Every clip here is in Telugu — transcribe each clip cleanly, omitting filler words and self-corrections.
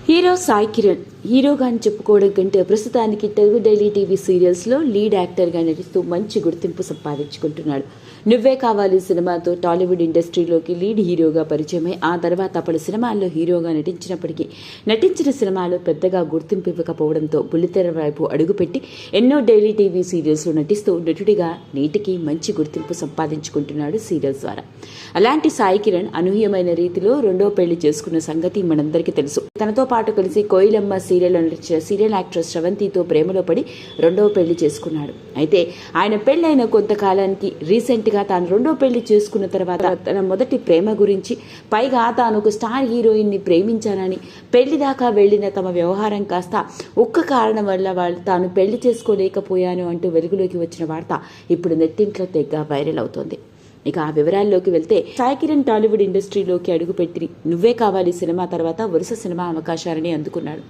హీరో సాయి కిరణ్ హీరోగా అని చెప్పుకోవడం కంటే ప్రస్తుతానికి తెలుగు డైలీ టీవీ సీరియల్స్లో లీడ్ యాక్టర్గా నటిస్తూ మంచి గుర్తింపు సంపాదించుకుంటున్నాడు. నువ్వే కావాలి సినిమాతో టాలీవుడ్ ఇండస్ట్రీలోకి లీడ్ హీరోగా పరిచయమై ఆ తర్వాత పలు సినిమాల్లో హీరోగా నటించినప్పటికీ నటించిన సినిమాలో పెద్దగా గుర్తింపు ఇవ్వకపోవడంతో బుల్లితెర వైపు అడుగుపెట్టి ఎన్నో డైలీ టీవీ సీరియల్స్లో నటిస్తూ నటుడిగా నేటికి మంచి గుర్తింపు సంపాదించుకుంటున్నాడు సీరియల్స్ ద్వారా. అలాంటి సాయి కిరణ్ అనూహ్యమైన రీతిలో రెండో పెళ్లి చేసుకున్న సంగతి మనందరికీ తెలుసు. తనతో పాటు కలిసి కోయిలమ్మ సీరియల్లో నటించిన సీరియల్ యాక్ట్రెస్ శ్రవంతితో ప్రేమలో పడి రెండో పెళ్లి చేసుకున్నాడు. అయితే ఆయన పెళ్లైన కొంతకాలానికి రీసెంట్గా తాను రెండో పెళ్లి చేసుకున్న తర్వాత తన మొదటి ప్రేమ గురించి, పైగా తాను ఒక స్టార్ హీరోయిన్ని ప్రేమించానని పెళ్లి దాకా వెళ్లిన తమ వ్యవహారం కాస్త ఒక్క కారణం వల్ల తాను పెళ్లి చేసుకోలేకపోయాను అంటూ వెలుగులోకి వచ్చిన వార్త ఇప్పుడు నెట్టింట్లో తెగ వైరల్ అవుతోంది. ఇక ఆ వివరాల్లోకి వెళ్తే సాయి కిరణ్ టాలీవుడ్ ఇండస్ట్రీలోకి అడుగుపెట్టి నువ్వే కావాలి సినిమా తర్వాత వరుస సినిమా అవకాశాలని అందుకున్నాడు.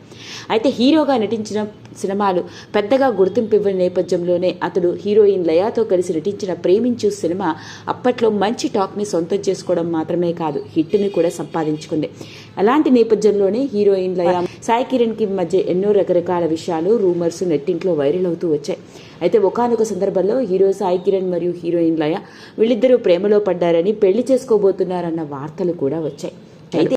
అయితే హీరోగా నటించిన సినిమాలు పెద్దగా గుర్తింపు ఇవ్వని నేపథ్యంలోనే అతడు హీరోయిన్ లయాతో కలిసి నటించిన ప్రేమించు సినిమా అప్పట్లో మంచి టాక్ని సొంతం చేసుకోవడం మాత్రమే కాదు, హిట్ని కూడా సంపాదించుకుంది. అలాంటి నేపథ్యంలోనే హీరోయిన్ లయ సాయి కిరణ్కి మధ్య ఎన్నో రకరకాల విషయాలు రూమర్స్ నెట్టింట్లో వైరల్ అవుతూ వచ్చాయి. అయితే ఒకానొక సందర్భంలో హీరో సాయి కిరణ్ మరియు హీరోయిన్ లయ వీళ్ళిద్దరూ ప్రేమలో పడ్డారని, పెళ్లి చేసుకోబోతున్నారన్న వార్తలు కూడా వచ్చాయి. అయితే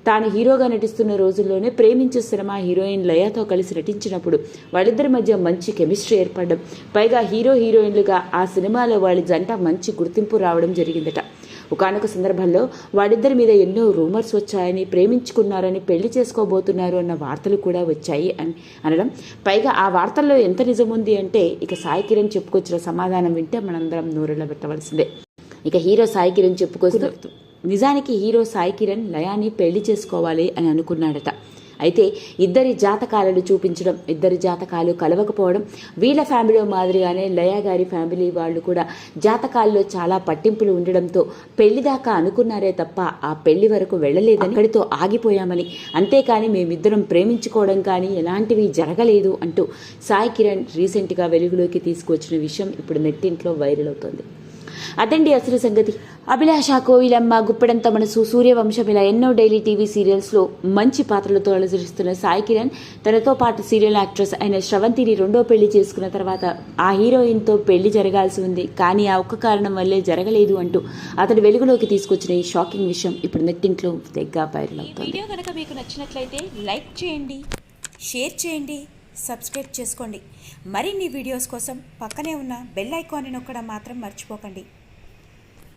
తాను హీరోగా నటిస్తున్న రోజుల్లోనే ప్రేమించే సినిమా హీరోయిన్ లయతో కలిసి నటించినప్పుడు వాళ్ళిద్దరి మధ్య మంచి కెమిస్ట్రీ ఏర్పడడం, పైగా హీరోయిన్లుగా ఆ సినిమాలో వాళ్ళ జంట మంచి గుర్తింపు రావడం జరిగిందట. ఒకానొక సందర్భంలో వాళ్ళిద్దరి మీద ఎన్నో రూమర్స్ వచ్చాయని, ప్రేమించుకున్నారని, పెళ్లి చేసుకోబోతున్నారు అన్న వార్తలు కూడా వచ్చాయి అని అనడం, పైగా ఆ వార్తల్లో ఎంత నిజం ఉంది అంటే ఇక సాయి కిరణ్ చెప్పుకొచ్చిన సమాధానం వింటే మనందరం నూరెళ్ళ పెట్టవలసిందే. ఇక హీరో సాయి కిరణ్ చెప్పుకొస్తూ నిజానికి హీరో సాయి కిరణ్ లయాని పెళ్లి చేసుకోవాలి అని అనుకున్నాడట. అయితే ఇద్దరి జాతకాలను చూపించడం, ఇద్దరి జాతకాలు కలవకపోవడం, వీళ్ళ ఫ్యామిలీ మాదిరిగానే లయ గారి ఫ్యామిలీ వాళ్ళు కూడా జాతకాల్లో చాలా పట్టింపులు ఉండడంతో పెళ్లి దాకా అనుకున్నారే తప్ప ఆ పెళ్లి వరకు వెళ్ళలేదని, అక్కడితో ఆగిపోయామని, అంతేకాని మేమిద్దరం ప్రేమించుకోవడం కానీ ఎలాంటివి జరగలేదు అంటూ సాయి కిరణ్ రీసెంట్గా వెలుగులోకి తీసుకొచ్చిన విషయం ఇప్పుడు నెట్టింట్లో వైరల్ అవుతోంది. అదండి అసలు సంగతి. అభిలాష, కోయిలమ్మ, గుప్పెడంత మనసు, సూర్యవంశం ఇలా ఎన్నో డైలీ టీవీ సీరియల్స్లో మంచి పాత్రలతో అలసరిస్తున్న సాయి కిరణ్ తనతో పాటు సీరియల్ యాక్ట్రెస్ అయిన శ్రవంతిని రెండో పెళ్లి చేసుకున్న తర్వాత ఆ హీరోయిన్తో పెళ్లి జరగాల్సి ఉంది, కానీ ఆ ఒక్క కారణం వల్లే జరగలేదు అంటూ అతడు వెలుగులోకి తీసుకొచ్చిన ఈ షాకింగ్ విషయం ఇప్పుడు నెట్టింట్లో తెగ వైరల్ అవుతుంది. వీడియో కనుక మీకు నచ్చినట్లయితే లైక్ చేయండి, షేర్ చేయండి, సబ్స్క్రైబ్ చేసుకోండి. మరిన్ని వీడియోస్ కోసం పక్కనే ఉన్న బెల్ ఐకాన్ని నొక్కడం మాత్రం మర్చిపోకండి.